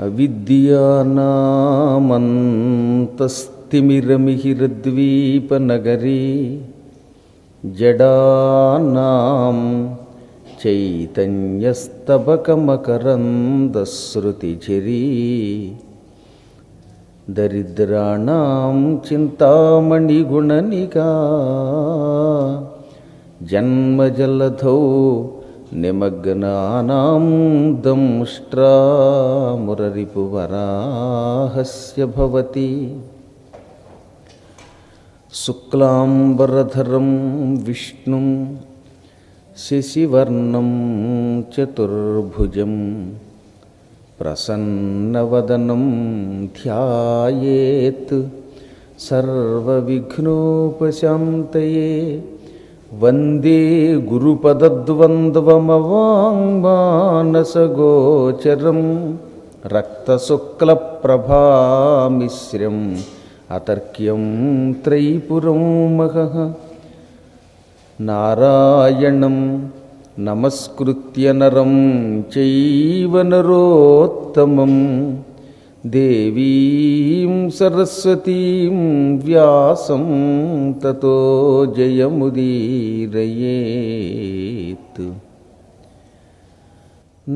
అవిద్యానామంతస్తిమిరమిహిరద్వీపనగరీ జడానాం చైతన్యస్తబకమకరందశ్రుతిఝరీ దరిద్రాణం చింతామణిగుణనికా జన్మజలధౌ నిమగ్నానాం దంష్ట్రామురరిపువరాహస్య భవతి శుక్లాంబరధరం విష్ణుం శశివర్ణం చతుర్భుజం ప్రసన్నవదనం ధ్యాయేత్ సర్వవిఘ్నోపశాంతయే వందే గురుపదద్వంద్వమవాంగ్మానసగోచరం రక్తశుక్లప్రభామిశ్రం అతర్క్యం త్రైపురం మహః నారాయణం నమస్కృత్య నరం చైవ నరోత్తమం దేవీం సరస్వతీం వ్యాసం తతో జయముదీరయేత్.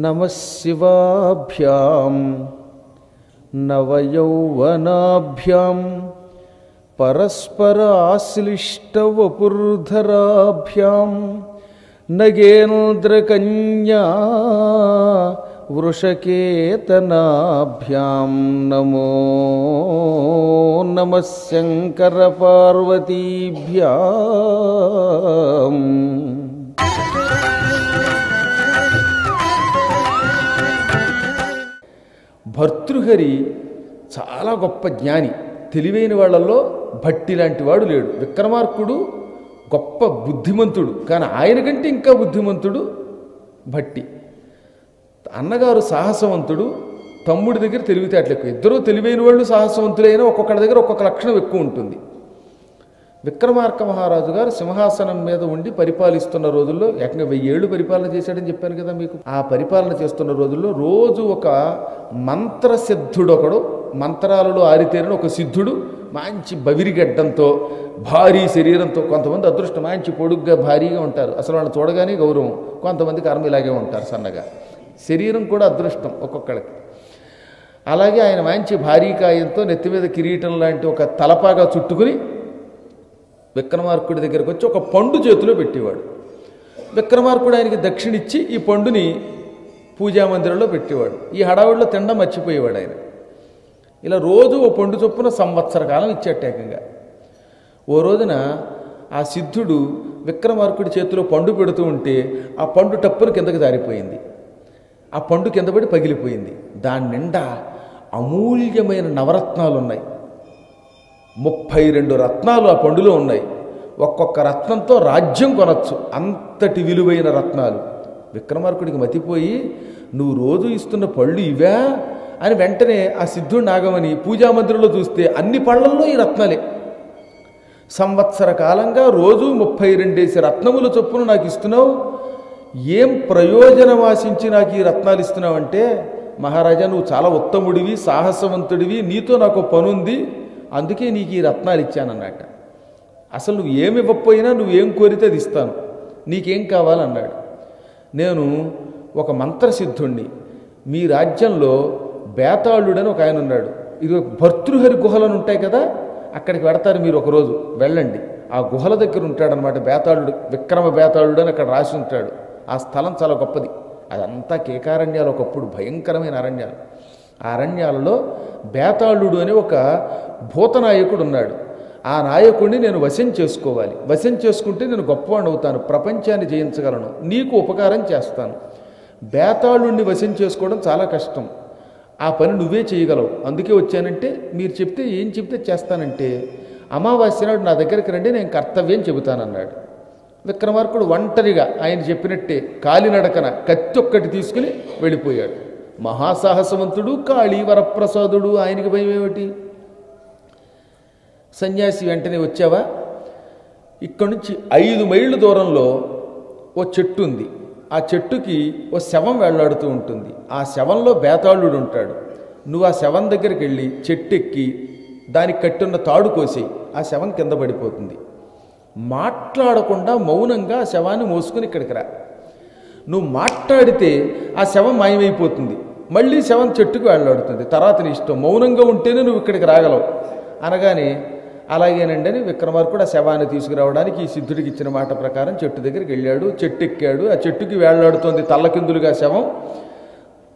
నమః శివాభ్యాం నవయౌవనాభ్యాం పరస్పరాశ్లిష్టవపుర్ధరాభ్యాం నగేంద్రకన్యా వృషకేతనాభ్యాం నమో నమః శంకరపార్వతీభ్యాం. భర్తృహరి చాలా గొప్ప జ్ఞాని. తెలివైన వాళ్ళల్లో భట్టి లాంటి వాడు లేడు. విక్రమార్కుడు గొప్ప బుద్ధిమంతుడు, కానీ ఆయన కంటే ఇంకా బుద్ధిమంతుడు భట్టి. అన్నగారు సాహసవంతుడు, తమ్ముడి దగ్గర తెలివితేటలు ఎక్కువ. ఇద్దరూ తెలివైన వాళ్ళు సాహసవంతులైనా ఒక్కొక్కడి దగ్గర ఒక్కొక్క లక్షణం ఎక్కువ ఉంటుంది. విక్రమార్క మహారాజు గారు సింహాసనం మీద ఉండి పరిపాలిస్తున్న రోజుల్లో, ఏకంగా 1000 ఏళ్ళు పరిపాలన చేశాడని చెప్పాను కదా మీకు. ఆ పరిపాలన చేస్తున్న రోజుల్లో రోజు ఒక మంత్రసిద్ధుడు, ఒకడు మంత్రాలలో ఆరితేరిన ఒక సిద్ధుడు, మంచి బవిరిగడ్డంతో భారీ శరీరంతో, కొంతమంది అదృష్టం మంచి పొడుగ్గా భారీగా ఉంటారు, అసలు వాళ్ళని చూడగానే గౌరవం. కొంతమంది కర్మ ఇలాగే ఉంటారు, సన్నగా. శరీరం కూడా అదృష్టం ఒక్కొక్కడికి. అలాగే ఆయన మంచి భారీ కాయంతో నెత్తి మీద కిరీటం లాంటి ఒక తలపాగా చుట్టుకుని విక్రమార్కుడి దగ్గరకు వచ్చి ఒక పండు చేతిలో పెట్టేవాడు. విక్రమార్కుడు ఆయనకి దక్షిణ ఇచ్చి ఈ పండుని పూజామందిరంలో పెట్టేవాడు. ఈ హడావుడిలో తినడం మర్చిపోయేవాడు ఆయన. ఇలా రోజు ఓ పండు చొప్పున సంవత్సర కాలం ఇచ్చేట ఏకంగా. ఓ రోజున ఆ సిద్ధుడు విక్రమార్కుడి చేతిలో పండు పెడుతూ ఉంటే ఆ పండు టప్పును కిందకి జారిపోయింది. ఆ పండు కింద పడి పగిలిపోయింది. దాని నిండా అమూల్యమైన నవరత్నాలు ఉన్నాయి. 32 రత్నాలు ఆ పండులో ఉన్నాయి. ఒక్కొక్క రత్నంతో రాజ్యం కొనచ్చు, అంతటి విలువైన రత్నాలు. విక్రమార్కుడికి మతిపోయి, నువ్వు రోజు ఇస్తున్న పళ్ళు ఇవా అని వెంటనే ఆ సిద్ధుడిని ఆగమని పూజామందిరంలో చూస్తే అన్ని పళ్ళల్లో ఈ రత్నాలే. సంవత్సర కాలంగా రోజు 32 రత్నముల చొప్పున నాకు ఇస్తున్నావు, ఏం ప్రయోజనం ఆశించి నాకు ఈ రత్నాలు ఇస్తున్నావంటే, మహారాజా నువ్వు చాలా ఉత్తముడివి, సాహసవంతుడివి, నీతో నాకు పనుంది, అందుకే నీకు ఈ రత్నాలు ఇచ్చానన్నట్ట. అసలు నువ్వు ఏమి ఇవ్వకపోయినా నువ్వేం కోరితే అది ఇస్తాను, నీకేం కావాలన్నాడు. నేను ఒక మంత్రసిద్ధుణ్ణి, మీ రాజ్యంలో బేతాళుడని ఒక ఆయన ఉన్నాడు. ఇది భర్తృహరి గుహలను ఉంటాయి కదా, అక్కడికి వెడతారు మీరు, ఒకరోజు వెళ్ళండి. ఆ గుహల దగ్గర ఉంటాడనమాట బేతాళుడు. విక్రమ బేతాళుడు అని అక్కడ రాసి ఉంటాడు. ఆ స్థలం చాలా గొప్పది. అదంతా కేకారణ్యాలు, ఒకప్పుడు భయంకరమైన అరణ్యాలు. ఆ అరణ్యాలలో బేతాళుడు అనే ఒక భూతనాయకుడు ఉన్నాడు. ఆ నాయకుడిని నేను వశం చేసుకోవాలి. వశం చేసుకుంటే నేను గొప్పవాడిని అవుతాను, ప్రపంచాన్ని జయించగలను, నీకు ఉపకారం చేస్తాను. బేతాళుడిని వశం చేసుకోవడం చాలా కష్టం, ఆ పని నువ్వే చేయగలవు, అందుకే వచ్చానంటే మీరు చెప్తే ఏం చెప్తే చేస్తానంటే, అమావాస్య నాడు నా దగ్గరికి రండి, నేను కర్తవ్యం చెబుతానన్నాడు. విక్రమార్కుడు ఒంటరిగా ఆయన చెప్పినట్టే కాలినడకన కత్తి ఒక్కటి తీసుకుని వెళ్ళిపోయాడు. మహాసాహసవంతుడు, కాళీ వరప్రసాదుడు, ఆయనకి భయం ఏమిటి? సన్యాసి వెంటనే వచ్చావా, ఇక్కడి నుంచి 5 మైళ్ళ దూరంలో ఓ చెట్టు ఉంది. ఆ చెట్టుకి ఓ శవం వేళ్లాడుతూ ఉంటుంది. ఆ శవంలో బేతాళుడు ఉంటాడు. నువ్వు ఆ శవం దగ్గరికి వెళ్ళి చెట్టు ఎక్కి దానికి కట్టున్న తాడు కోసేయి, ఆ శవం కింద పడిపోతుంది. మాట్లాడకుండా మౌనంగా ఆ శవాన్ని మోసుకొని ఇక్కడికి రా. నువ్వు మాట్లాడితే ఆ శవం మాయమైపోతుంది, మళ్ళీ శవం చెట్టుకు వెళ్ళాడుతుంది, తర్వాత నీ ఇష్టం. మౌనంగా ఉంటేనే నువ్వు ఇక్కడికి రాగలవు అనగానే అలాగేనండి అని విక్రమార్కుడు ఆ శవాన్ని తీసుకురావడానికి ఈ సిద్ధుడికి ఇచ్చిన మాట ప్రకారం చెట్టు దగ్గరికి వెళ్ళాడు. చెట్టు ఎక్కాడు, ఆ చెట్టుకి వేళ్లాడుతోంది తల్లకిందులుగా శవం.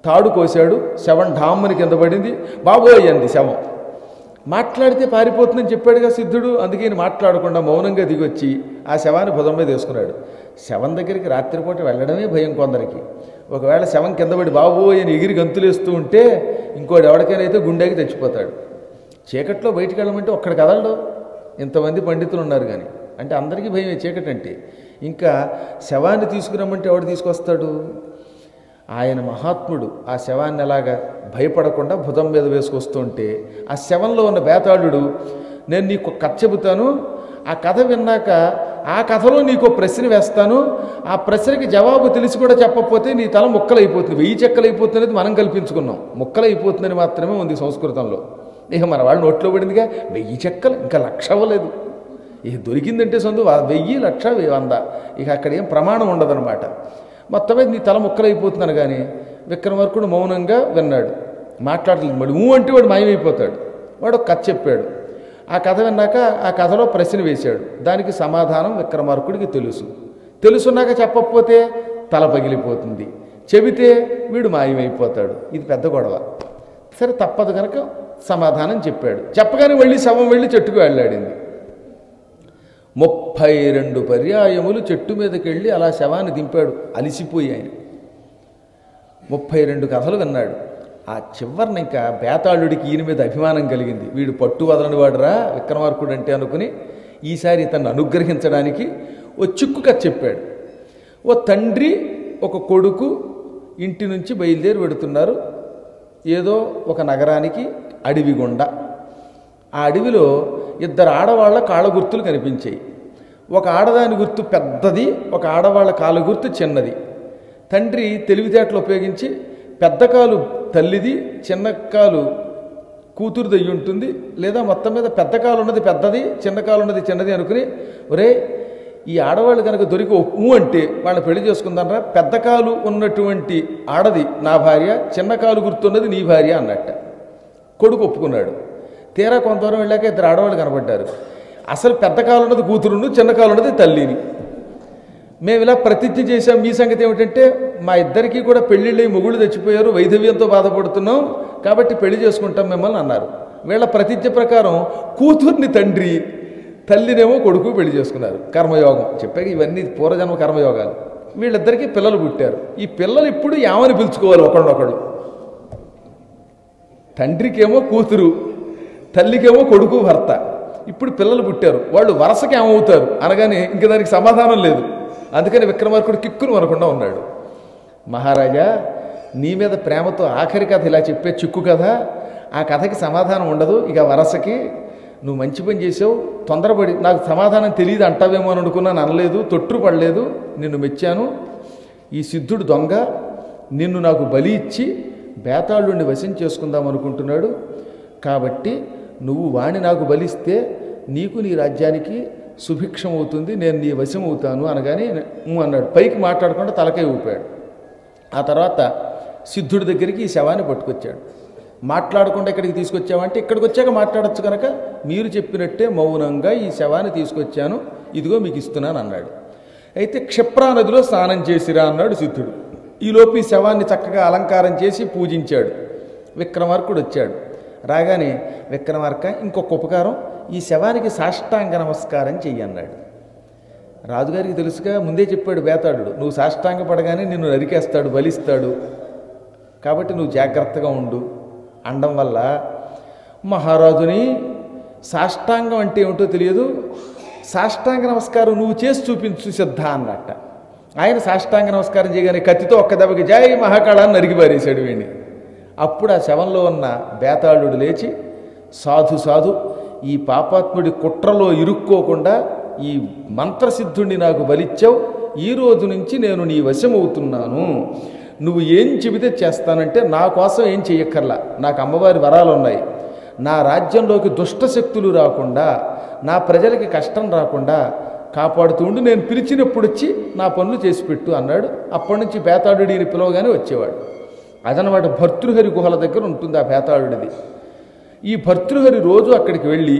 తాడు కోశాడు, శవం ఢామ్మని కింద పడింది. బాబోయ్ అంది శవం. మాట్లాడితే పారిపోతుందని చెప్పాడుగా సిద్ధుడు, అందుకే మాట్లాడకుండా మౌనంగా దిగొచ్చి ఆ శవాన్ని భుజం మీద వేసుకున్నాడు. శవం దగ్గరికి రాత్రిపూట వెళ్ళడమే భయం కొందరికి. ఒకవేళ శవం కింద పడి బాబోయ్ అని ఎగిరి గంతులేస్తూ ఉంటే ఇంకోటి ఎవరికైనా అయితే గుండెకి తెచ్చిపోతాడు. చీకట్లో బయటికి వెళ్ళమంటే ఒక్కడి కదలడు, ఇంతమంది పండితులు ఉన్నారు కానీ. అంటే అందరికీ భయమే చీకటి అంటే. ఇంకా శవాన్ని తీసుకురమ్మంటే ఎవడు తీసుకొస్తాడు? ఆయన మహాత్ముడు ఆ శవాన్ని ఎలాగా భయపడకుండా భుజం మీద వేసుకొస్తుంటే ఆ శవంలో ఉన్న బేతాళుడు, నేను నీకు కథ చెబుతాను, ఆ కథ విన్నాక ఆ కథలో నీకు ప్రశ్న వేస్తాను, ఆ ప్రశ్నకి జవాబు తెలిసి కూడా చెప్పకపోతే నీ తల ముక్కలైపోతుంది, 1000 చెక్కలైపోతుంది అనేది మనం కల్పించుకున్నాం. ముక్కలైపోతుందని మాత్రమే ఉంది సంస్కృతంలో. ఇక మన వాళ్ళు నోట్లో పడిందిగా 1000 చెక్కలు, ఇంకా 1,00,000 అవ్వలేదు. ఇక దొరికిందంటే సందు 1000, 1,00,000, 100, ఇక అక్కడ ఏం ప్రమాణం ఉండదన్నమాట. మొత్తమే నీ తల ముక్కలైపోతున్నాను. కానీ విక్రమార్కుడు మౌనంగా విన్నాడు, మాట్లాడలేదు. మళ్ళీ అంటే వాడు మాయమైపోతాడు. వాడు ఒక కథ చెప్పాడు. ఆ కథ విన్నాక ఆ కథలో ప్రశ్న వేశాడు. దానికి సమాధానం విక్రమార్కుడికి తెలుసున్నాక చెప్పకపోతే తల పగిలిపోతుంది, చెబితే వీడు మాయమైపోతాడు. ఇది పెద్ద గొడవ. సరే తప్పదు కనుక సమాధానం చెప్పాడు. చెప్పగానే మళ్ళీ శవం వెళ్ళి చెట్టుకు వెళ్ళాడింది. 32 పర్యాయములు చెట్టు మీదకి వెళ్ళి అలా శవాన్ని దింపాడు అలిసిపోయి ఆయన. 32 కథలు విన్నాడు. ఆ చివరిన ఇంకా బేతాళుడికి ఈయన మీద అభిమానం కలిగింది. వీడు పట్టు వదలని వాడురా విక్రమార్కుడు అంటే అనుకుని ఈసారి ఇతన్ని అనుగ్రహించడానికి ఓ చిక్కు కథ చెప్పాడు. ఓ తండ్రి ఒక కొడుకు ఇంటి నుంచి బయలుదేరి వెడుతున్నారు ఏదో ఒక నగరానికి, అడవి గుండా. ఆ అడవిలో 2 ఆడవాళ్ల కాళ్ళ గుర్తులు కనిపించాయి. ఒక ఆడదాని గుర్తు పెద్దది, ఒక ఆడవాళ్ల కాళ్ళ గుర్తు చిన్నది. తండ్రి తెలివితేటలు ఉపయోగించి పెద్ద కాలు తల్లిది, చిన్న కాలు కూతురుది అయ్యి ఉంటుంది, లేదా మొత్తం మీద పెద్ద కాలు ఉన్నది పెద్దది, చిన్న కాలు ఉన్నది చిన్నది అనుకుని, ఒరే ఈ ఆడవాళ్ళు కనుక దొరికి ఒప్పు అంటే వాళ్ళని పెళ్లి చేసుకుందానరా, పెద్ద కాలు ఉన్నటువంటి ఆడది నా భార్య, చిన్న కాలు గుర్తున్నది నీ భార్య అన్నట్ట. కొడుకు ఒప్పుకున్నాడు. తీరా కొంత దూరం వెళ్ళాక 2 ఆడవాళ్ళు కనబడ్డారు. అసలు పెద్ద కాలు ఉన్నది కూతురును, చిన్న కాలు ఉన్నది తల్లిని. మేము ఇలా ప్రతిజ్ఞ చేశాం, మీ సంగతి ఏమిటంటే మా ఇద్దరికీ కూడా పెళ్ళిళ్ళై మొగుళ్ళు తెచ్చిపోయారు, వైధవ్యంతో బాధపడుతున్నాం, కాబట్టి పెళ్లి చేసుకుంటాం మిమ్మల్ని అన్నారు. వీళ్ళ ప్రతిజ్ఞ ప్రకారం కూతుర్ని తండ్రి, తల్లినేమో కొడుకు పెళ్లి చేసుకున్నారు. కర్మయోగం చెప్పాక ఇవన్నీ పూర్వజన్మ కర్మయోగాలు. వీళ్ళిద్దరికీ పిల్లలు పుట్టారు. ఈ పిల్లలు ఇప్పుడు ఏమని పిలుచుకోవాలి ఒకళ్ళొకళ్ళు? తండ్రికేమో కూతురు, తల్లికేమో కొడుకు భర్త. ఇప్పుడు పిల్లలు పుట్టారు, వాళ్ళు వరసకి ఏమవుతారు అనగానే ఇంక దానికి సమాధానం లేదు. అందుకని విక్రమార్కుడు కిక్కును అనకుండా ఉన్నాడు. మహారాజా, నీ మీద ప్రేమతో ఆఖరి కథ ఇలా చెప్పే చిక్కు కథ, ఆ కథకి సమాధానం ఉండదు. ఇక వరసకి నువ్వు మంచి పని చేసావు, తొందరపడి నాకు సమాధానం తెలియదు అంటావేమో అని అనుకున్నాను, అనలేదు, తొట్టుపడలేదు, నిన్ను మెచ్చాను. ఈ సిద్ధుడు దొంగ, నిన్ను నాకు బలి ఇచ్చి బేతాళుడిని వశం చేసుకుందాం అనుకుంటున్నాడు. కాబట్టి నువ్వు వాణ్ణి నాకు బలిస్తే నీకు నీ రాజ్యానికి సుభిక్షం అవుతుంది, నేను నీ వశం అవుతాను అనగానే అన్నాడు. పైకి మాట్లాడకుండా తలకై ఊపాడు. ఆ తర్వాత సిద్ధుడి దగ్గరికి ఈ శవాన్ని పట్టుకొచ్చాడు. మాట్లాడకుండా ఇక్కడికి తీసుకొచ్చామంటే ఇక్కడికి వచ్చాక మాట్లాడచ్చు కనుక మీరు చెప్పినట్టే మౌనంగా ఈ శవాన్ని తీసుకొచ్చాను, ఇదిగో మీకు ఇస్తున్నాను అన్నాడు. అయితే క్షిప్రా నదిలో స్నానం చేసిరా అన్నాడు సిద్ధుడు. ఈలోపు ఈ శవాన్ని చక్కగా అలంకారం చేసి పూజించాడు. విక్రమార్కుడు వచ్చాడు. రాగానే విక్రమార్క, ఇంకొక ఉపకారం, ఈ శవానికి సాష్టాంగ నమస్కారం చెయ్యి అన్నాడు. రాజుగారికి తెలుసుగా, ముందే చెప్పాడు బేతాళుడు, నువ్వు సాష్టాంగ పడగానే నిన్ను నరికేస్తాడు, బలిస్తాడు, కాబట్టి నువ్వు జాగ్రత్తగా ఉండు అండం వల్ల మహారాజుని సాష్టాంగం అంటే ఏమిటో తెలియదు, సాష్టాంగ నమస్కారం నువ్వు చేసి చూపించు సిద్ధ అన్నట్ట. ఆయన సాష్టాంగ నమస్కారం చేయగానే కత్తితో ఒక్క దెబ్బకి జై మహాకాళాన్ని నరికి పారేశాడు వీడిని. అప్పుడు ఆ శవంలో ఉన్న బేతాళుడు లేచి, సాధు ఈ పాపాత్ముడి కుట్రలో ఇరుక్కోకుండా ఈ మంత్రసిద్ధుణ్ణి నాకు బలిచ్చావు, ఈ రోజు నుంచి నేను నీ వశమవుతున్నాను, నువ్వు ఏం చెబితే చేస్తానంటే నా కోసం ఏం చెయ్యక్కర్లా, నాకు అమ్మవారి వరాలు ఉన్నాయి, నా రాజ్యంలోకి దుష్ట శక్తులు రాకుండా, నా ప్రజలకి కష్టం రాకుండా కాపాడుతూ ఉండి నేను పిలిచినప్పుడు వచ్చి నా పనులు చేసి పెట్టు అన్నాడు. అప్పటి నుంచి బేతాళుడిని పిలవగానే వచ్చేవాడు. అదనమాట భర్తృహరి గుహల దగ్గర ఉంటుంది ఆ బేతాళుడిది. ఈ భర్తృహరి రోజు అక్కడికి వెళ్ళి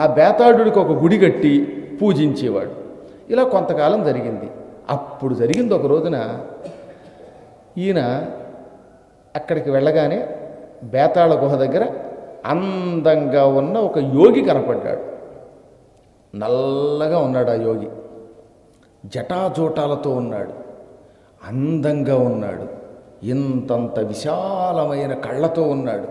ఆ బేతాళుడికి ఒక గుడి కట్టి పూజించేవాడు. ఇలా కొంతకాలం జరిగింది. అప్పుడు జరిగింది ఒక రోజున ఈయన అక్కడికి వెళ్ళగానే బేతాళ గుహ దగ్గర అందంగా ఉన్న ఒక యోగి కనపడ్డాడు. నల్లగా ఉన్నాడు ఆ యోగి, జటాజోటాలతో ఉన్నాడు, అందంగా ఉన్నాడు, ఇంతంత విశాలమైన కళ్ళతో ఉన్నాడు.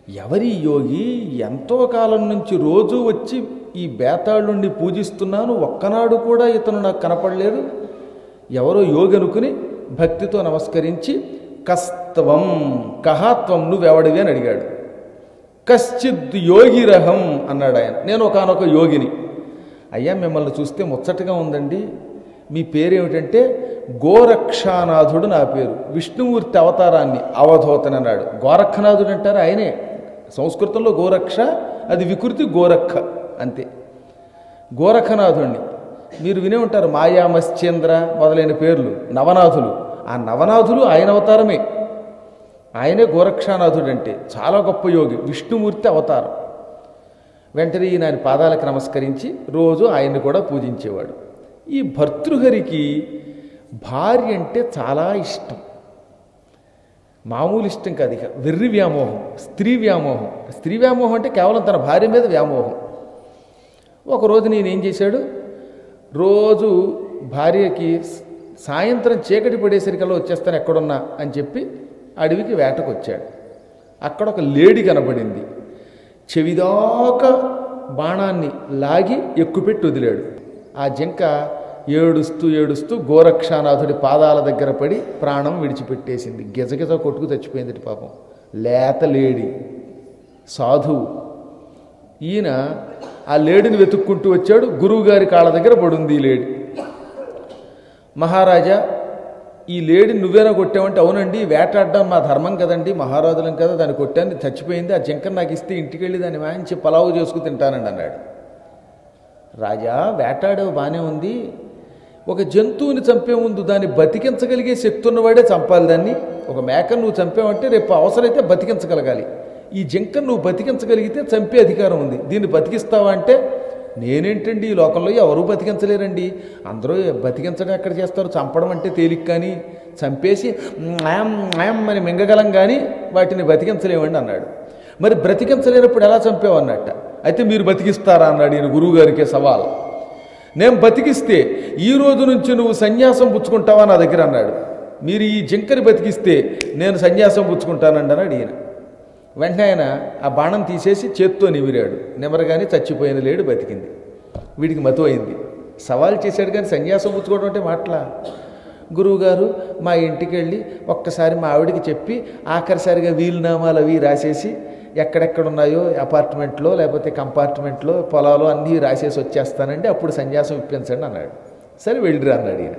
ఎవరి యోగి? ఎంతో కాలం నుంచి రోజు వచ్చి ఈ బేతాళుణ్ణి పూజిస్తున్నాను, ఒక్కనాడు కూడా ఇతను నాకు కనపడలేదు. ఎవరో యోగి అనుకుని భక్తితో నమస్కరించి కస్త్వం కహాత్వం నువ్వెవడివి అని అడిగాడు. కశ్చిద్ యోగిరహం అన్నాడు ఆయన. నేను ఒకానొక యోగిని. అయ్యా మిమ్మల్ని చూస్తే ముచ్చటగా ఉందండి, మీ పేరేమిటంటే గోరక్షానాథుడు నా పేరు, విష్ణుమూర్తి అవతారాన్ని అవధూతని అన్నాడు. గోరక్షనాథుడు అంటారు ఆయనే. సంస్కృతంలో గోరక్ష, అది వికృతి గోరఖ అంతే. గోరఖనాథుణ్ణి మీరు వినే ఉంటారు, మాయామశ్చేంద్ర మొదలైన పేర్లు నవనాథులు. ఆ నవనాథులు ఆయన అవతారమే, ఆయనే గోరక్షానాథుడు అంటే. చాలా గొప్ప యోగి, విష్ణుమూర్తి అవతారం. వెంటనే ఈయన ఆయన పాదాలకు నమస్కరించి రోజు ఆయన్ని కూడా పూజించేవాడు. ఈ భర్తృహరికి భార్య అంటే చాలా ఇష్టం, మామూలు ఇష్టం కాదు, ఇక వెర్రి వ్యామోహం, స్త్రీ వ్యామోహం. స్త్రీ వ్యామోహం అంటే కేవలం తన భార్య మీద వ్యామోహం. ఒకరోజు నేనేం చేశాడు, రోజు భార్యకి సాయంత్రం చీకటి పడేసరికల్లా వచ్చేస్తాను ఎక్కడున్నా అని చెప్పి అడవికి వేటకు వచ్చాడు. అక్కడ ఒక లేడీ కనబడింది. చెవిదాకా బాణాన్ని లాగి ఎక్కుపెట్టి వదిలాడు. ఆ జింక ఏడుస్తూ ఏడుస్తూ గోరక్షానాథుడి పాదాల దగ్గర పడి ప్రాణం విడిచిపెట్టేసింది. గిజగిజ కొట్టుకు చచ్చిపోయింది పాపం. లేత లేడి, సాధువు. ఈయన ఆ లేడిని వెతుక్కుంటూ వచ్చాడు. గురువుగారి కాళ్ళ దగ్గర పడుంది ఈ లేడి. మహారాజా, ఈ లేడిని నువ్వేనా కొట్టావంటే, అవునండి వేటాడడం మా ధర్మం కదండి, మహారాజులం కదా, దాన్ని కొట్టాను, చచ్చిపోయింది, ఆ జింకను నాకు ఇస్తే ఇంటికి వెళ్ళి దాన్ని మాయించి పలావు చేసుకుని తింటానండి అన్నాడు. రాజా, వేటాడేవి బాగానే ఉంది, ఒక జంతువుని చంపే ముందు దాన్ని బతికించగలిగే శక్తి ఉన్నవాడే చంపాలి దాన్ని. ఒక మేకను నువ్వు చంపావంటే రేపు అవసరమైతే బతికించగలగాలి. ఈ జింకను నువ్వు బతికించగలిగితే చంపే అధికారం ఉంది, దీన్ని బతికిస్తావా అంటే, నేనేంటండి ఈ లోకంలో ఎవరూ బతికించలేరండి, అందరూ బతికించడం ఎక్కడ చేస్తారు, చంపడం అంటే తేలిక, కానీ చంపేసి అని మింగగలం కానీ వాటిని బతికించలేమండి అన్నాడు. మరి బ్రతికించలేనప్పుడు ఎలా చంపేవన్నట్ట. అయితే మీరు బతికిస్తారా అన్నాడు ఈయన గురువుగారికే సవాల్. నేను బతికిస్తే ఈ రోజు నుంచి నువ్వు సన్యాసం పుచ్చుకుంటావా నా దగ్గర అన్నాడు. మీరు ఈ జింకని బతికిస్తే నేను సన్యాసం పుచ్చుకుంటానండి అన్నాడు ఈయన. వెంటనే ఆయన ఆ బాణం తీసేసి చేత్తో నిమిరాడు. నిమరగానే చచ్చిపోయిన లేడు బతికింది. వీడికి మతు అయింది. సవాల్ చేశాడు కానీ సన్యాసం పుచ్చుకోవడం అంటే మాటలా. గురువుగారు మా ఇంటికి వెళ్ళి ఒక్కసారి మా ఆవిడికి చెప్పి ఆఖరిసారిగా వీలునామాలు అవి రాసేసి ఎక్కడెక్కడున్నాయో అపార్ట్మెంట్లో లేకపోతే కంపార్ట్మెంట్లో పొలాలు అన్నీ రాసేసి వచ్చేస్తానండి, అప్పుడు సన్యాసం ఇప్పించండి అన్నాడు. సరే వెళ్ళిరా అన్నాడు ఈయన.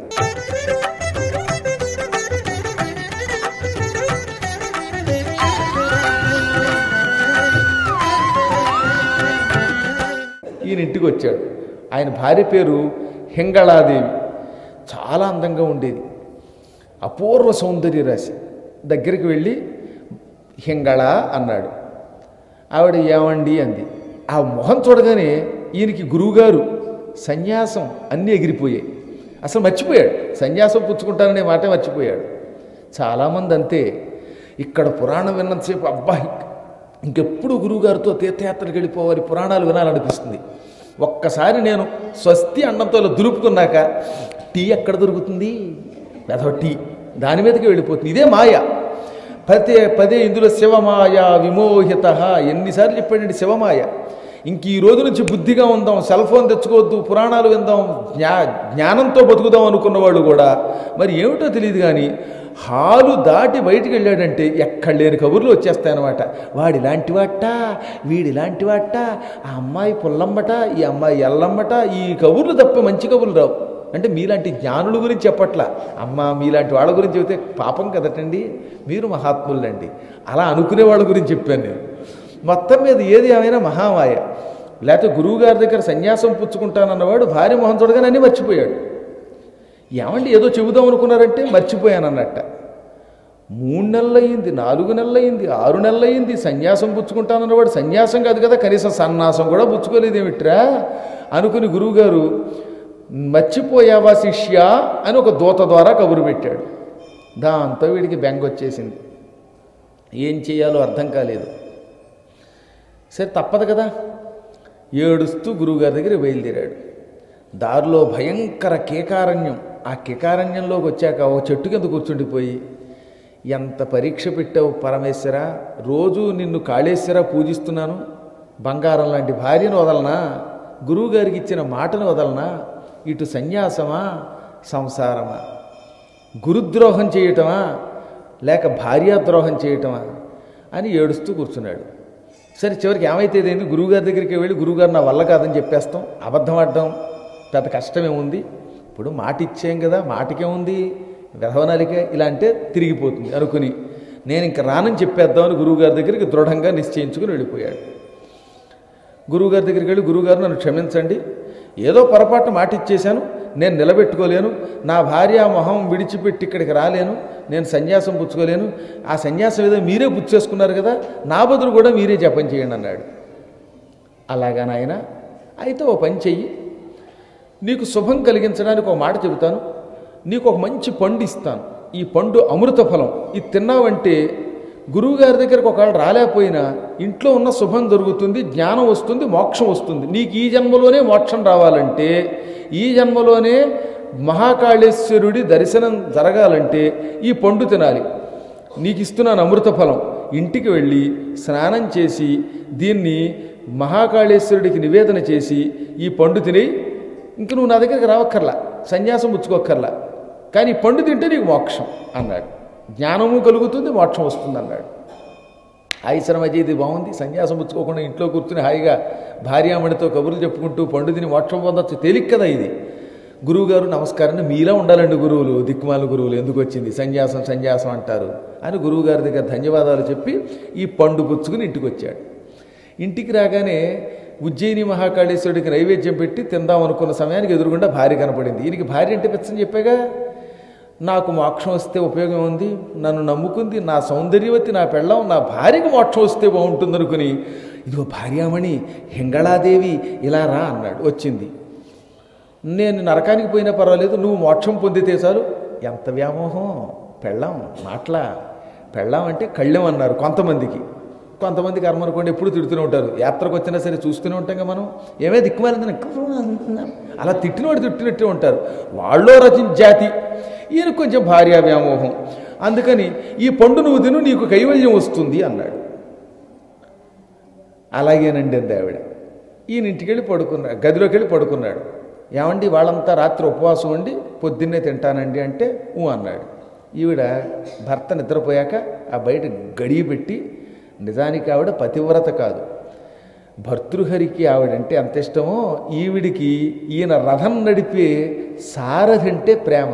ఈయన ఇంటికి వచ్చాడు. ఆయన భార్య పేరు హింగళాదేవి. చాలా అందంగా ఉండేది, అపూర్వ సౌందర్య రాశి. దగ్గరికి వెళ్ళి హింగళ అన్నాడు. ఆవిడ ఏమండి అంది. ఆ మొహం చూడగానే ఈయనకి గురువుగారు సన్యాసం అన్నీ ఎగిరిపోయాయి. అసలు మర్చిపోయాడు, సన్యాసం పుచ్చుకుంటాననే మాట మర్చిపోయాడు. చాలామంది అంతే. ఇక్కడ పురాణం విన్నంతసేపు అబ్బా ఇంకెప్పుడు గురువుగారితో తీర్థయాత్రలకు వెళ్ళిపోవాలి, పురాణాలు వినాలనిపిస్తుంది. ఒక్కసారి నేను స్వస్తి అన్నంతో దులుపుకున్నాక టీ ఎక్కడ దొరుకుతుంది, అదో టీ దాని మీదకి వెళ్ళిపోతుంది. ఇదే మాయ. పదే పదే ఇందులో శివమాయ విమోహిత ఎన్నిసార్లు చెప్పాడండి శివమాయ. ఇంక ఈ రోజు నుంచి బుద్ధిగా ఉందాం, సెల్ ఫోన్ తెచ్చుకోవద్దు, పురాణాలు విందాం, జ్ఞానంతో బతుకుదాం అనుకున్న వాళ్ళు కూడా మరి ఏమిటో తెలియదు కానీ హాలు దాటి బయటికి వెళ్ళాడంటే ఎక్కడ లేని కబుర్లు వచ్చేస్తాయన్నమాట. వాడిలాంటి వాట, వీడిలాంటి వాట, ఆ అమ్మాయి పుల్లమ్మట, ఈ అమ్మాయి ఎల్లమ్మట, ఈ కబుర్లు తప్ప మంచి కబుర్లు రావు. అంటే మీలాంటి జ్ఞానుల గురించి చెప్పట్లా, అమ్మ మీలాంటి వాళ్ళ గురించి చెబితే పాపం కదటండి, మీరు మహాత్ములండి అలా అనుకునే వాళ్ళ గురించి చెప్పాను నేను. మొత్తం మీద ఏది ఏమైనా మహామాయ. లేకపోతే గురువుగారి దగ్గర సన్యాసం పుచ్చుకుంటానన్నవాడు భార్య మొహం చూడగానే అన్నీ మర్చిపోయాడు. ఏమండి ఏదో చెబుదాం అనుకున్నారంటే మర్చిపోయానన్నట్ట. 3 నెలలయ్యింది, 4 నెలలయ్యింది, 6 నెలలయ్యింది, సన్యాసం పుచ్చుకుంటానన్నవాడు సన్యాసం కాదు కదా, కనీసం సన్నాసం కూడా పుచ్చుకోలేదేమిట్రా అనుకుని గురువుగారు మర్చిపోయావా శిష్య అని ఒక దూత ద్వారా కబురు పెట్టాడు. దాంతో వీడికి బెంగ వచ్చేసింది. ఏం చేయాలో అర్థం కాలేదు. సరే తప్పదు కదా, ఏడుస్తూ గురువుగారి దగ్గర బయలుదేరాడు. దారిలో భయంకర కేకారణ్యం. ఆ కేకారణ్యంలోకి వచ్చాక ఓ చెట్టు కింద కూర్చుండిపోయి, ఎంత పరీక్ష పెట్టావు పరమేశ్వర, రోజు నిన్ను కాళేశ్వర పూజిస్తున్నాను, బంగారం లాంటి భార్యను వదలనా, గురువుగారికి ఇచ్చిన మాటను వదలనా, ఇటు సన్యాసమా సంసారమా, గురుద్రోహం చేయటమా లేక భార్యాద్రోహం చేయటమా అని ఏడుస్తూ కూర్చున్నాడు. సరే చివరికి ఏమైతేదేంది, గురువుగారి దగ్గరికి వెళ్ళి గురువుగారు నా వల్ల కాదని చెప్పేస్తాం, అబద్ధం ఆడడం పెద్ద కష్టమేముంది, ఇప్పుడు మాట ఇచ్చేం కదా, మాటకేముంది, వ్యధవనాలికే ఇలా అంటే తిరిగిపోతుంది అనుకుని నేను ఇంక రానని చెప్పేద్దామని గురువుగారి దగ్గరికి దృఢంగా నిశ్చయించుకుని వెళ్ళిపోయాడు. గురువుగారి దగ్గరికి వెళ్ళి, గురువుగారు నన్ను క్షమించండి, ఏదో పొరపాటు మాట ఇచ్చేశాను, నేను నిలబెట్టుకోలేను, నా భార్య మొహం విడిచిపెట్టి ఇక్కడికి రాలేను, నేను సన్యాసం పుచ్చుకోలేను, ఆ సన్యాసం ఏదో మీరే పుచ్చేసుకున్నారు కదా, నా బదులు కూడా మీరే జపం చేయండి అన్నాడు. అలాగా నాయన, అయితే ఓ పని చెయ్యి, నీకు శుభం కలిగించడానికి ఒక మాట చెబుతాను, నీకు ఒక మంచి పండు ఇస్తాను, ఈ పండు అమృత ఫలం, ఇది తిన్నావంటే గురువుగారి దగ్గరకు ఒకవేళ రాలేకపోయినా ఇంట్లో ఉన్న శుభం దొరుకుతుంది, జ్ఞానం వస్తుంది, మోక్షం వస్తుంది. నీకు ఈ జన్మలోనే మోక్షం రావాలంటే, ఈ జన్మలోనే మహాకాళేశ్వరుడి దర్శనం జరగాలంటే ఈ పండు తినాలి. నీకు ఇస్తున్నాను అమృత ఫలం, ఇంటికి వెళ్ళి స్నానం చేసి దీన్ని మహాకాళేశ్వరుడికి నివేదన చేసి ఈ పండు తిని ఇంక నువ్వు నా దగ్గరికి రావక్కర్లా, సన్యాసం పుచ్చుకోక్కర్లా, కానీ ఈ పండు తింటే నీకు మోక్షం అన్నాడు. జ్ఞానము కలుగుతుంది, మోక్షం వస్తుంది అన్నాడు. ఆశ్రమ ఇది బాగుంది, సన్యాసం పుచ్చుకోకుండా ఇంట్లో కూర్చుని హాయిగా భార్యామణితో కబుర్లు చెప్పుకుంటూ పండు తిని మోక్షం పొందొచ్చు, తేలిక కదా ఇది. గురువుగారు నమస్కారం, మీలా ఉండాలండి గురువులు, దిక్కుమాల గురువులు ఎందుకు వచ్చింది సన్యాసం సన్యాసం అంటారు అని గురువుగారి దగ్గర ధన్యవాదాలు చెప్పి ఈ పండు పుచ్చుకుని ఇంటికి వచ్చాడు. ఇంటికి రాగానే ఉజ్జయిని మహాకాళేశ్వరుడికి నైవేద్యం పెట్టి తిందాం అనుకున్న సమయానికి ఎదురుగుండా భార్య కనపడింది. ఈయనకి భార్య అంటే పెచ్చని చెప్పాగా, నాకు మోక్షం వస్తే ఉపయోగం ఉంది, నన్ను నమ్ముకుంది నా సౌందర్యవతి నా పెళ్ళం, నా భార్యకు మోక్షం వస్తే బాగుంటుంది అనుకుని, ఇదిగో భార్యామణి హింగళాదేవి ఇలా రా అన్నాడు. వచ్చింది. నేను నరకానికి పోయినా పర్వాలేదు, నువ్వు మోక్షం పొందితే చాలు. ఎంత వ్యామోహం, పెళ్ళాం మాటలా, పెళ్ళాం అంటే కళ్ళెం అన్నారు కొంతమందికి, కొంతమంది కర్మ అనుకోండి ఎప్పుడు తిడుతూనే ఉంటారు, యాత్రకు వచ్చినా సరే చూస్తూనే ఉంటాం కదా మనం, ఏమే దిక్కుమాలిందని అలా తిట్టినవాడు తిట్టినట్టే ఉంటారు, వాళ్ళో రచించి జాతి. ఈయన కొంచెం భార్యా వ్యామోహం, అందుకని ఈ పండు నువ్వు తిను నీకు కైవల్యం వస్తుంది అన్నాడు. అలాగేనండి అంది ఆవిడ. ఈయన ఇంటికి వెళ్ళి పడుకున్నాడు, గదిలోకి వెళ్ళి పడుకున్నాడు. ఏమండి వాళ్ళంతా రాత్రి ఉపవాసం ఉండి పొద్దున్నే తింటానండి అంటే అన్నాడు. ఈవిడ భర్త నిద్రపోయాక ఆ బయట గడియ పెట్టి, నిజానికి ఆవిడ పతివ్రత కాదు, భర్తృహరికి ఆవిడంటే ఎంత ఇష్టమో ఈవిడికి ఈయన రథం నడిపే సారథి అంటే ప్రేమ.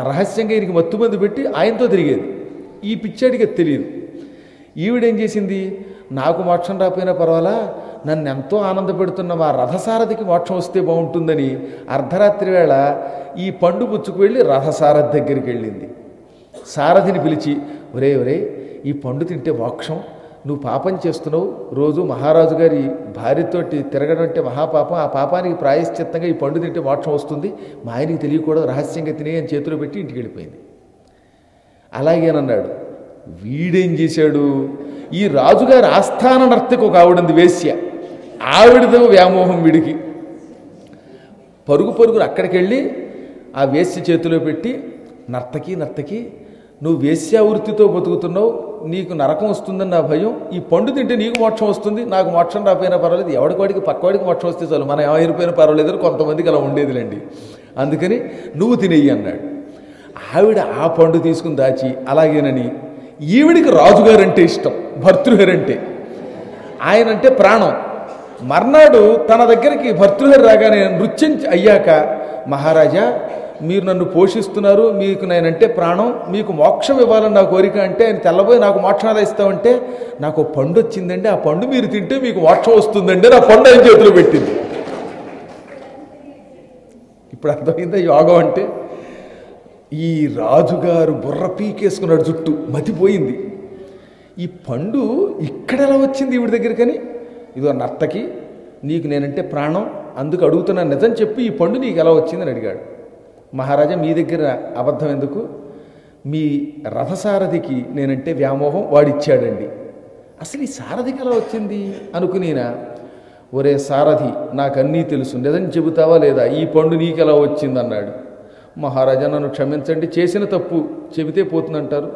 రహస్యంగా ఈయనకి మత్తుమంది పెట్టి ఆయనతో తిరిగేది. ఈ పిచ్చాడికి తెలియదు. ఈవిడేం చేసింది, నాకు మోక్షం రాకపోయినా పర్వాలా, నన్ను ఎంతో ఆనంద పెడుతున్న మా రథసారథికి మోక్షం వస్తే బాగుంటుందని అర్ధరాత్రి వేళ ఈ పండు పుచ్చుకు వెళ్ళి రథసారథి దగ్గరికి వెళ్ళింది. సారథిని పిలిచి, ఒరే ఒరే ఈ పండు తింటే మోక్షం, నువ్వు పాపం చేస్తున్నావు, రోజు మహారాజు గారి భార్యతోటి తిరగడం అంటే మహాపాపం, ఆ పాపానికి ప్రాయశ్చిత్తంగా ఈ పండు తింటే మోక్షం వస్తుంది, మా ఆయనకి తెలియకూడదు, రహస్యంగా తినే అని చేతిలో పెట్టి ఇంటికి వెళ్ళిపోయింది. అలాగేనన్నాడు. వీడేం చేశాడు, ఈ రాజుగారి ఆస్థాన నర్తకు ఒక ఆవిడంది వేశ్య, ఆవిడతో వ్యామోహం వీడికి. పరుగు పరుగురు అక్కడికి వెళ్ళి ఆ వేశ్య చేతిలో పెట్టి, నర్తకి నర్తకి నువ్వు వేశ్యావృత్తితో బతుకుతున్నావు, నీకు నరకం వస్తుందని నా భయం, ఈ పండు తింటే నీకు మోక్షం వస్తుంది, నాకు మోక్షం రాపోయినా పర్వాలేదు, ఎవడివాడికి పక్కవాడికి మోక్షం వస్తే చాలు, మనం ఏమైపోయినా పర్వాలేదు అని కొంతమందికి అలా ఉండేదిలేండి, అందుకని నువ్వు తినేయి అన్నాడు. ఆవిడ ఆ పండు తీసుకుని దాచి, అలాగేనని ఈవిడికి రాజుగారంటే ఇష్టం, భర్తృహరంటే ఆయనంటే ప్రాణం. మర్నాడు తన దగ్గరికి భర్తృహరి రాగానే నృత్యం అయ్యాక మహారాజా మీరు నన్ను పోషిస్తున్నారు, మీకు నేనంటే ప్రాణం, మీకు మోక్షం ఇవ్వాలని నా కోరిక అంటే ఆయన తెల్లబోయి నాకు మోక్షం ఇస్తామంటే నాకు పండు వచ్చిందండి, ఆ పండు మీరు తింటే మీకు మోక్షం వస్తుందండి, నా పండు ఆయన చేతిలో పెట్టింది. ఇప్పుడు అర్థమైందా యోగం అంటే? ఈ రాజుగారు బుర్ర పీకేసుకున్నాడు, జుట్టు మతిపోయింది. ఈ పండు ఇక్కడ ఎలా వచ్చింది ఈవిడ దగ్గరకని? ఇదో నర్తకి, నీకు నేనంటే ప్రాణం, అందుకు అడుగుతున్నాను, నిజం చెప్పి ఈ పండు నీకు ఎలా వచ్చిందని అడిగాడు. మహారాజా మీ దగ్గర అబద్ధం ఎందుకు, మీ రథసారథికి నేనంటే వ్యామోహం వాడిచ్చాడండి. అసలు ఈ సారథికి ఎలా వచ్చింది అనుకునేనా? ఒరే సారథి, నాకన్నీ తెలుసు, నిజం చెబుతావా లేదా, ఈ పండు నీకు ఎలా వచ్చిందన్నాడు. మహారాజా నన్ను క్షమించండి, చేసిన తప్పు చెబితే పోతుందంటారు,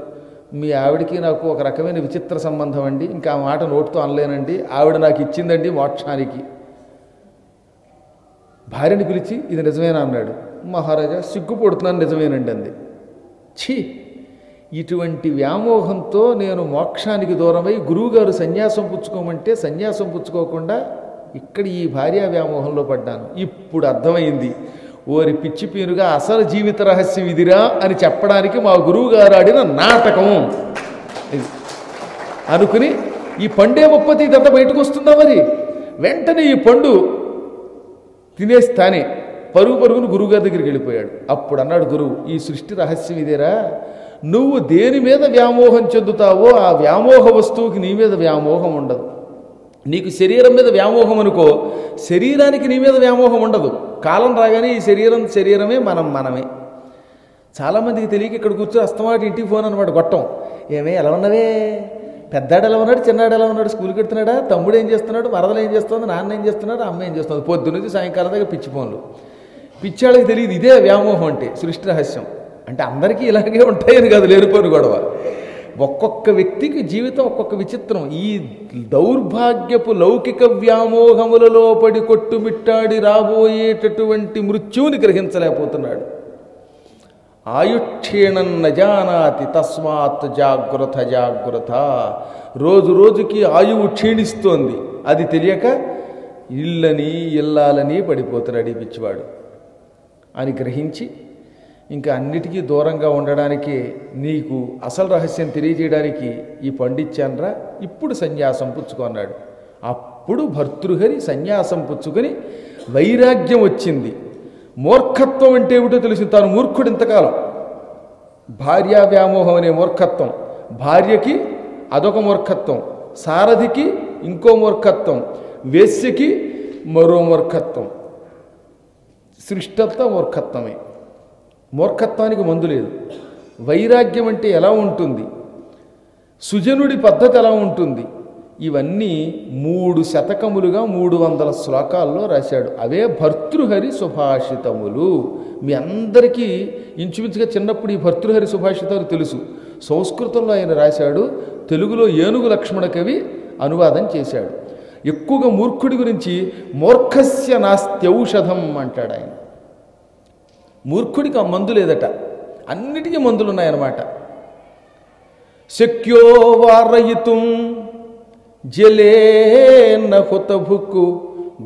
మీ ఆవిడికి నాకు ఒక రకమైన విచిత్ర సంబంధం అండి, ఇంకా ఆ మాట నోటితో అనలేనండి, ఆవిడ నాకు ఇచ్చిందండి మోక్షానికి. భార్యని పిలిచి ఇది నిజమేనా అన్నాడు. మహారాజా సిగ్గుపడుతున్నాను, నిజమేనండి అంది. ఛీ, ఇటువంటి వ్యామోహంతో నేను మోక్షానికి దూరమై గురువుగారు సన్యాసం పుచ్చుకోమంటే సన్యాసం పుచ్చుకోకుండా ఇక్కడ ఈ భార్యా వ్యామోహంలో పడ్డాను. ఇప్పుడు అర్థమైంది, ఓరి పిచ్చి పీనుగా అసలు జీవిత రహస్యం ఇదిరా అని చెప్పడానికి మా గురువుగారు ఆడిన నాటకం ఇది అనుకుని, ఈ పండే ముప్పతి ఇదంతా బయటకు వస్తుందా మరి? వెంటనే ఈ పండు తినేస్తానే పరుగు పరుగును గురువుగారి దగ్గరికి వెళ్ళిపోయాడు. అప్పుడు అన్నాడు గురువు, ఈ సృష్టి రహస్యం ఇదేరా, నువ్వు దేని మీద వ్యామోహం చెందుతావో ఆ వ్యామోహ వస్తువుకి నీ మీద వ్యామోహం ఉండదు. నీకు శరీరం మీద వ్యామోహం అనుకో, శరీరానికి నీ మీద వ్యామోహం ఉండదు. కాలం రాగానే ఈ శరీరమే మనమే. చాలామందికి తెలియక ఇక్కడ కూర్చొని అస్తమాట ఇంటికి ఫోన్ అనమాట, గొట్టం, ఏమే ఎలా ఉన్నవే, పెద్దాడు ఎలా ఉన్నాడు, చిన్నాడు ఎలా ఉన్నాడు, స్కూల్కి వెళ్తున్నాడా, తమ్ముడు ఏం చేస్తున్నాడు, మరదలు ఏం చేస్తుంది, నాన్న ఏం చేస్తున్నాడు, అమ్మ ఏం చేస్తుంది, పొద్దున్నది సాయంకాలం దగ్గర పిచ్చి ఫోన్లు. పిచ్చాళ్ళకి తెలియదు ఇదే వ్యామోహం అంటే, సృష్టి రహస్యం అంటే. అందరికీ ఇలాగే ఉంటాయని కాదు, లేనిపోని గొడవ. ఒక్కొక్క వ్యక్తికి జీవితం ఒక్కొక్క విచిత్రం. ఈ దౌర్భాగ్యపు లౌకిక వ్యామోహములలో పడి కొట్టుమిట్టాడి రాబోయేటటువంటి మృత్యువుని గ్రహించలేకపోతున్నాడు. ఆయుక్షీణం నజానాతి తస్మాత్ జాగ్రత్త జాగ్రత్త. రోజు రోజుకి ఆయువు క్షీణిస్తోంది, అది తెలియక ఇల్లాలని పడిపోతున్నాడు ఈ పిచ్చివాడు అని గ్రహించి, ఇంకా అన్నిటికీ దూరంగా ఉండడానికి నీకు అసలు రహస్యం తెలియజేయడానికి ఈ పండిత్యాన్రా, ఇప్పుడు సన్యాసం పుచ్చుకున్నాడు. అప్పుడు భర్తృహరి సన్యాసం పుచ్చుకొని వైరాగ్యం వచ్చింది. మూర్ఖత్వం అంటే ఏమిటో తెలిసింది. తాను మూర్ఖుడు ఇంతకాలం. భార్యా వ్యామోహం అనే మూర్ఖత్వం, భార్యకి అదొక మూర్ఖత్వం, సారథికి ఇంకో మూర్ఖత్వం, వేశ్యకి మరో మూర్ఖత్వం. సృష్టంతా మూర్ఖత్వమే. మూర్ఖత్వానికి మందు లేదు. వైరాగ్యం అంటే ఎలా ఉంటుంది, సుజనుడి పద్ధతి ఎలా ఉంటుంది, ఇవన్నీ 3 శతకములుగా 300 శ్లోకాల్లో రాశాడు. అవే భర్తృహరి సుభాషితములు. మీ అందరికీ ఇంచుమించుగా చిన్నప్పుడు ఈ భర్తృహరి సుభాషితాలు తెలుసు. సంస్కృతంలో ఆయన రాశాడు, తెలుగులో ఏనుగు లక్ష్మణ కవి అనువాదం చేశాడు. ఎక్కువగా మూర్ఖుడి గురించి మూర్ఖస్య నాస్త్యౌషధం అంటాడు ఆయన. మూర్ఖుడికి ఆ మందు లేదట, అన్నిటికీ మందులు ఉన్నాయన్నమాట. శక్యో వారయితుం జలేన హుతభుక్కు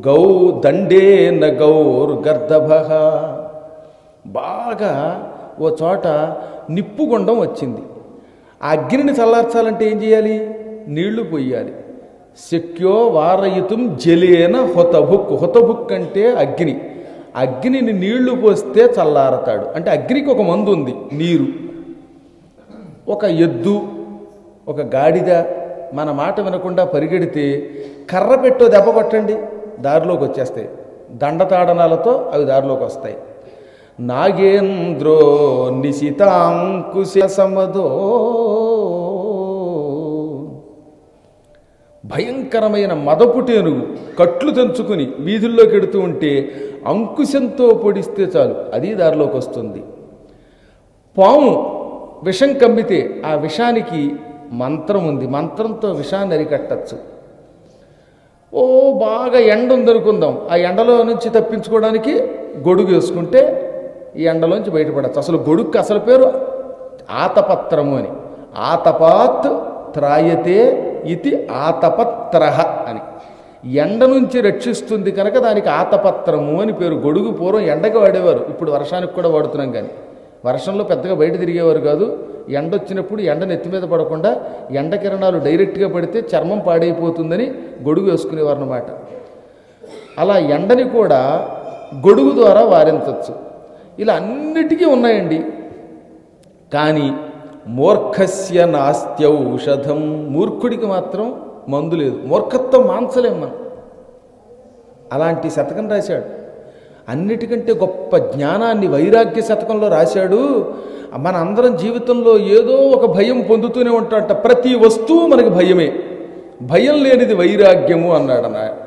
గౌ దండేన గౌర్గర్దభ. బాగా ఓ చోట నిప్పుగుండం వచ్చింది. ఆ అగ్నిని చల్లార్చాలంటే ఏం చేయాలి? నీళ్లు పొయ్యాలి. శక్యో వారయితుం జలేన హుతభుక్. హుతభుక్ అంటే అగ్ని. అగ్నిని నీళ్లు పోస్తే చల్లారతాడు. అంటే అగ్నికి ఒక మందు ఉంది, నీరు. ఒక ఎద్దు, ఒక గాడిద మన మాట వినకుండా పరిగెడితే కర్ర పెట్టో దెబ్బ కొట్టండి, దారిలోకి వచ్చేస్తాయి. దండతాడనాలతో అవి దారిలోకి వస్తాయి. నాగేంద్రో నిశితాంకుశ సమదో. భయంకరమైన మదపుటేనుగు కట్లు తెంచుకుని వీధుల్లోకి ఎడుతూ ఉంటే అంకుశంతో పొడిస్తే చాలు, అది దారిలోకి వస్తుంది. పాము విషం కమ్మితే ఆ విషానికి మంత్రం ఉంది, మంత్రంతో విషాన్ని అరికట్టచ్చు. ఓ బాగా ఎండ ఉందనుకుందాం, ఆ ఎండలో నుంచి తప్పించుకోవడానికి గొడుగు వేసుకుంటే ఈ ఎండలోంచి బయటపడచ్చు. అసలు గొడుగుకి అసలు పేరు ఆతపత్రము అని. ఆతపాత్ త్రాయతే ఇది ఆతపత్రహ అని. ఎండ నుంచి రక్షిస్తుంది కనుక దానికి ఆతపత్రము అని పేరు. గొడుగు పూర్వం ఎండగా వాడేవారు, ఇప్పుడు వర్షానికి కూడా వాడుతున్నాం. కానీ వర్షంలో పెద్దగా బయట తిరిగేవారు కాదు. ఎండ వచ్చినప్పుడు ఎండ నెత్తి మీద పడకుండా ఎండ కిరణాలు డైరెక్ట్గా పడితే చర్మం పాడైపోతుందని గొడుగు వేసుకునేవారు అన్నమాట. అలా ఎండని కూడా గొడుగు ద్వారా వారించవచ్చు. ఇలా అన్నిటికీ ఉన్నాయండి. కానీ మూర్ఖస్య నాస్త్యౌషధం, మూర్ఖుడికి మాత్రం మందు లేదు. మూర్ఖత్వం మాన్సలేం మనం. అలాంటి శతకం రాశాడు. అన్నిటికంటే గొప్ప జ్ఞానాన్ని వైరాగ్య శతకంలో రాశాడు. మన అందరం జీవితంలో ఏదో ఒక భయం పొందుతూనే ఉంటాడట. ప్రతి వస్తువు మనకి భయమే, భయం లేనిది వైరాగ్యము అన్నాడు.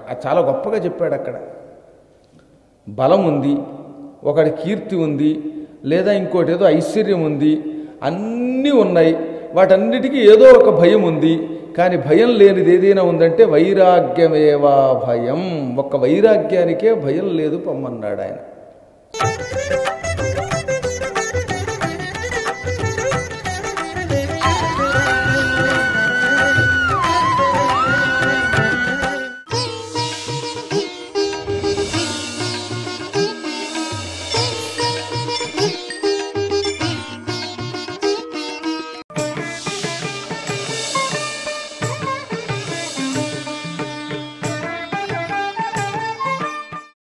అది చాలా గొప్పగా చెప్పాడు. అక్కడ బలం ఉంది, ఒకటి కీర్తి ఉంది, లేదా ఇంకోటి ఏదో ఐశ్వర్యం ఉంది, అన్నీ ఉన్నాయి. వాటన్నిటికీ ఏదో ఒక భయం ఉంది. కానీ భయం లేనిది ఏదైనా ఉందంటే వైరాగ్యమేవా భయం. ఒక్క వైరాగ్యానికే భయం లేదు పొమ్మన్నాడు ఆయన.